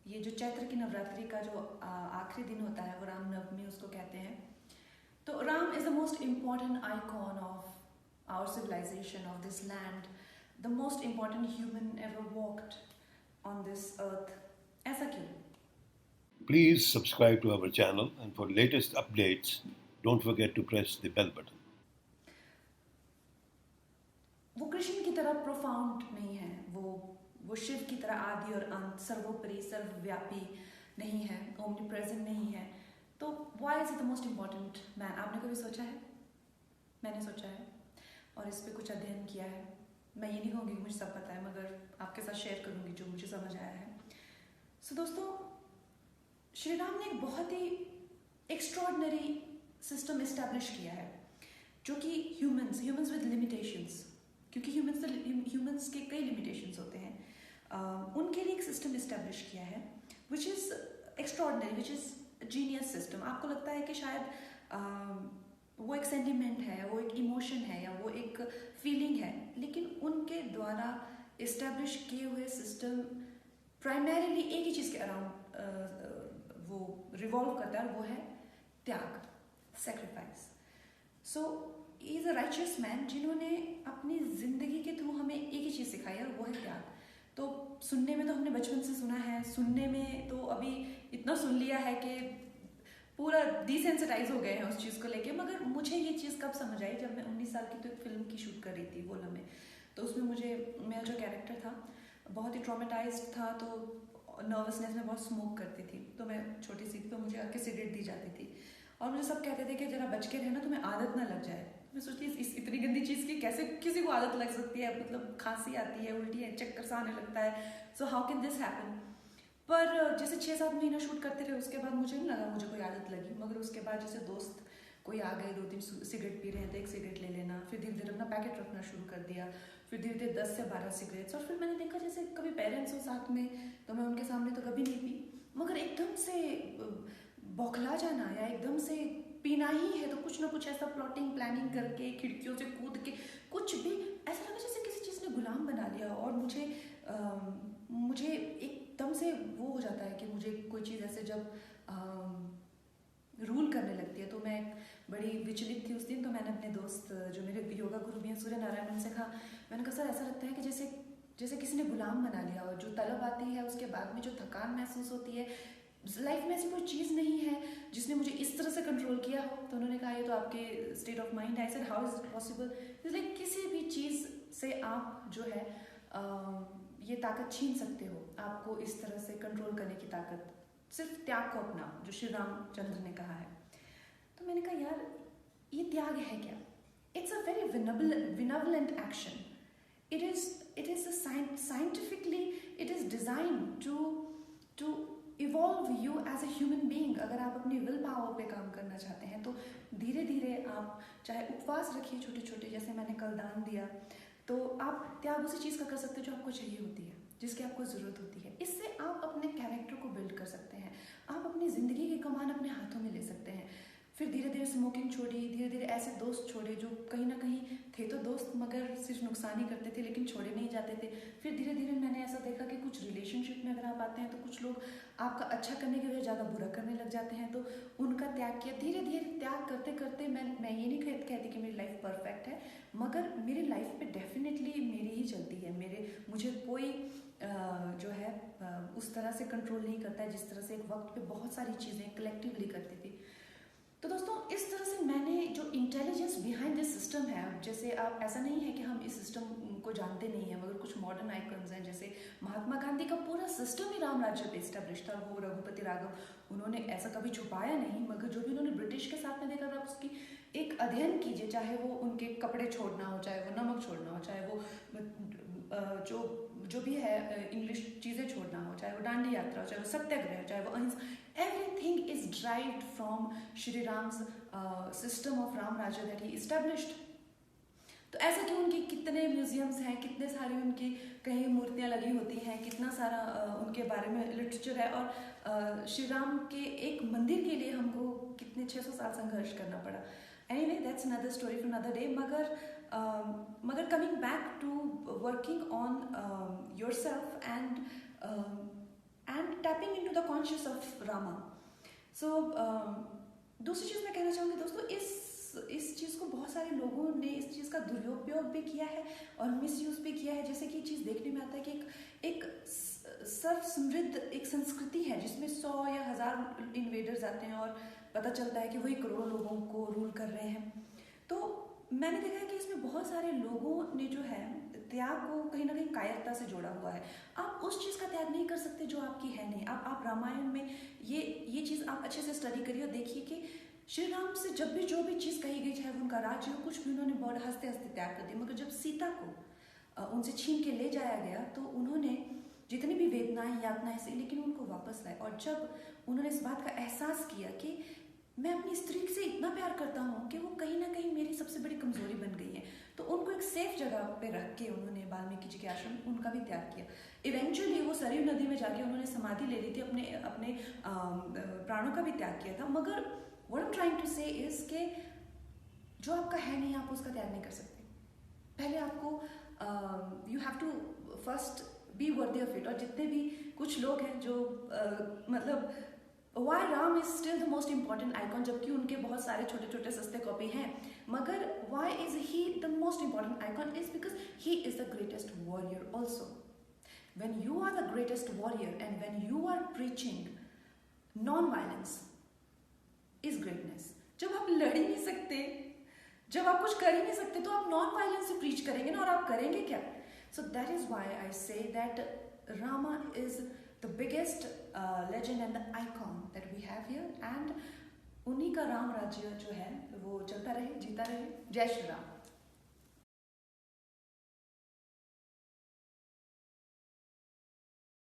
ये जो चैत्र की नवरात्रि का जो आखिरी दिन होता है वो राम नवमी उसको कहते हैं। तो Ram is the most important icon of our civilisation of this land, the most important human ever walked on this earth. ऐसा क्यों? Please subscribe to our channel, and for latest updates, don't forget to press the bell button. वो कृष्ण की तरह profound नहीं है, वो शिव की तरह आदि और अंत, सर्वोपरि सर्वव्यापी नहीं है, ओमनी प्रेजेंट नहीं है। तो why is it the most important man? आपने कभी सोचा है? मैंने सोचा है और इस पर कुछ अध्ययन किया है। मैं ये नहीं कहूँगी कि मुझे सब पता है, मगर आपके साथ शेयर करूँगी जो मुझे समझ आया है। सो दोस्तों, श्री राम ने एक बहुत ही एक्स्ट्रॉर्डनरी सिस्टम इस्टेब्लिश किया है जो कि ह्यूमंस विद लिमिटेशंस, क्योंकि ह्यूमंस के कई लिमिटेशंस होते हैं, उनके लिए एक सिस्टम इस्टेब्लिश किया है which is extraordinary, which is genius system. आपको लगता है कि शायद वो एक सेंटिमेंट है, वो एक इमोशन है या वो एक फीलिंग है, लेकिन उनके द्वारा इस्टेब्लिश किए हुए सिस्टम प्राइमरीली एक ही चीज़ के अराउंड वो रिवॉल्व करता है, और वो है त्याग, sacrifice. So is a righteous man जिन्होंने अपनी जिंदगी के थ्रू हमें एक ही चीज़ सिखाई है, और वो है त्याग। तो सुनने में तो हमने बचपन से सुना है, सुनने में तो अभी इतना सुन लिया है कि पूरा डिसेंसिटाइज हो गए हैं उस चीज़ को लेके। मगर मुझे ये चीज़ कब समझ आई, जब मैं 19 साल की तो एक फिल्म की शूट कर रही थी वो लम्हे। तो उसमें मुझे मेरा जो कैरेक्टर था बहुत ही ट्रॉमेटाइज्ड था, तो नर्वसनेस में बहुत स्मोक करती थी। तो मैं छोटी सी थी तो मुझे आके सिगरेट दी जाती थी, और मुझे सब कहते थे कि जरा बच के रहना, तुम्हें आदत ना लग जाए। मैं सोचती इस इतनी गंदी चीज़ की कैसे किसी को आदत लग सकती है? मतलब खांसी आती है, उल्टी है, चक्कर सा आने लगता है, so how can this happen? पर जैसे 6-7 महीना शूट करते रहे, उसके बाद मुझे नहीं लगा मुझे कोई आदत लगी। मगर उसके बाद जैसे दोस्त कोई आ गए, 2-3 सिगरेट पी रहे हैं तो एक सिगरेट ले लेना, फिर धीरे धीरे अपना पैकेट रखना शुरू कर दिया, फिर धीरे धीरे 10 से 12 सिगरेट्स। और फिर मैंने देखा जैसे कभी पेरेंट्स हो साथ में तो मैं उनके सामने तो कभी नहीं पी, मगर एकदम से बौखला जाना या एकदम से पीना ही है तो कुछ ना कुछ ऐसा प्लॉटिंग प्लानिंग करके खिड़कियों से कूद के कुछ भी ऐसा लगा जैसे किसी चीज़ ने गुलाम बना लिया। और मुझे एकदम से वो हो जाता है कि मुझे कोई चीज़ ऐसे जब रूल करने लगती है, तो मैं बड़ी विचलित थी उस दिन। तो मैंने अपने दोस्त जो मेरे योगा गुरु भी हैं सूर्य नारायण, उनसे कहा, मैंने कहा सर ऐसा लगता है कि जैसे किसी ने गुलाम बना लिया, और जो तलब आती है उसके बाद में जो थकान महसूस होती है, लाइफ में ऐसी कोई चीज़ नहीं है जिसने मुझे इस तरह से कंट्रोल किया हो। तो उन्होंने कहा ये तो आपके स्टेट ऑफ माइंड है। I said how is it possible? Like किसी भी चीज़ से आप जो है ये ताकत छीन सकते हो, आपको इस तरह से कंट्रोल करने की ताकत सिर्फ त्याग को अपना, जो श्री रामचंद्र ने कहा है। तो मैंने कहा यार ये त्याग है क्या? It's a very benevolent action. it is a scientifically it is designed to evolve you as a human being। अगर आप अपनी विल पावर पे काम करना चाहते हैं तो धीरे धीरे आप चाहे उपवास रखिए छोटे छोटे, जैसे मैंने कल दान दिया, तो आप त्याग उसी चीज़ का कर सकते हो जो आपको चाहिए होती है, जिसकी आपको ज़रूरत होती है। इससे आप अपने कैरेक्टर को बिल्ड कर सकते हैं, आप अपनी ज़िंदगी की कमान अपने हाथों में ले सकते हैं। फिर धीरे धीरे स्मोकिंग छोड़ी, धीरे धीरे ऐसे दोस्त छोड़े जो कहीं ना कहीं थे तो दोस्त मगर सिर्फ नुकसान ही करते थे, लेकिन छोड़े नहीं जाते थे। फिर धीरे धीरे मैंने ऐसा देखा कि कुछ रिलेशनशिप में अगर आप आते हैं तो कुछ लोग आपका अच्छा करने के बजाय ज़्यादा बुरा करने लग जाते हैं, तो उनका त्याग किया। धीरे धीरे त्याग करते करते मैं ये नहीं कहती कि मेरी लाइफ परफेक्ट है, मगर मेरी लाइफ पे डेफिनेटली मेरी ही चलती है। मुझे कोई जो है उस तरह से कंट्रोल नहीं करता है जिस तरह से एक वक्त पे बहुत सारी चीज़ें कलेक्टिवली करती थी। तो दोस्तों इस तरह से मैंने जो इंटेलिजेंस बिहाइंड दिस सिस्टम है, जैसे आप ऐसा नहीं है कि हम इस सिस्टम को जानते नहीं हैं, मगर कुछ मॉडर्न आइकन्स हैं, जैसे महात्मा गांधी का पूरा सिस्टम ही राम राज्य पे इस्टेब्लिश था। वो रघुपति राघव उन्होंने ऐसा कभी छुपाया नहीं, मगर जो भी उन्होंने ब्रिटिश के साथ में देखा था उसकी एक अध्ययन कीजिए, चाहे वो उनके कपड़े छोड़ना हो, चाहे वो नमक छोड़ना हो, चाहे वो जो भी है इंग्लिश चीज़ें छोड़ना हो, चाहे वो डांडी यात्रा हो, चाहे वो सत्याग्रह, चाहे वो अहिंसा, everything is derived from Shri Ram's system of Ram Rajya that he established। तो ऐसा कि उनके कितने म्यूजियम्स हैं, कितने सारी उनकी कहीं मूर्तियाँ लगी होती हैं, कितना सारा उनके बारे में लिटरेचर है, और श्री राम के एक मंदिर के लिए हमको कितने 600 साल संघर्ष करना पड़ा। Anyway that's another story for another day. मगर coming back to working on yourself and tapping into the conscious of Rama. So दूसरी चीज़ मैं कहना चाहूँगी दोस्तों, इस चीज़ को बहुत सारे लोगों ने इस चीज़ का दुरुपयोग भी किया है और मिसयूज़ भी किया है। जैसे कि ये चीज़ देखने में आता है कि एक सर्व समृद्ध एक संस्कृति है जिसमें 100 या 1000 इन्वेडर्स आते हैं और पता चलता है कि वही करोड़ों लोगों को रूल कर रहे हैं। तो मैंने देखा है कि इसमें बहुत सारे लोगों ने जो है त्याग को कहीं ना कहीं कायरता से जोड़ा हुआ है। आप उस चीज़ का त्याग नहीं कर सकते जो आपकी है नहीं। आप रामायण में ये चीज़ आप अच्छे से स्टडी करिए और देखिए कि श्री राम से जब भी जो भी चीज़ कही गई, चाहे उनका राज्य हो, कुछ भी उन्होंने बहुत हंसते हंसते त्याग कर दिया। मगर जब सीता को उनसे छीन के ले जाया गया तो उन्होंने जितनी भी वेदनाएं यातनाएं सही, लेकिन उनको वापस लाए। और जब उन्होंने इस बात का एहसास किया कि मैं अपनी स्त्री से इतना प्यार करता हूँ कि वो कहीं ना कहीं मेरी सबसे बड़ी कमजोरी बन गई है, तो उनको एक सेफ जगह पे रख के उन्होंने वाल्मीकि जी के आश्रम उनका भी त्याग किया। इवेंचुअली वो सरयू नदी में जाके उन्होंने समाधि ले ली थी, अपने प्राणों का भी त्याग किया था। मगर what I am trying to say is के जो आपका है नहीं आप उसका त्याग नहीं कर सकते। पहले आपको you have to first be worthy of it. और जितने भी कुछ लोग हैं जो मतलब Why Ram is still the most important icon, जबकि उनके बहुत सारे छोटे छोटे सस्ते कॉपी हैं, मगर why is he the most important icon is because he is the greatest warrior also. When you are the greatest warrior and when you are preaching non-violence is greatness. जब आप लड़ ही नहीं सकते, जब आप कुछ कर ही नहीं सकते, तो आप non-violence से preach करेंगे ना, और आप करेंगे क्या? So that is why I say that Rama is the biggest legend and the icon that we have here, and उन्हीं का राम राज्य जो है वो चलता रहे, जीता रहे। जय श्री राम।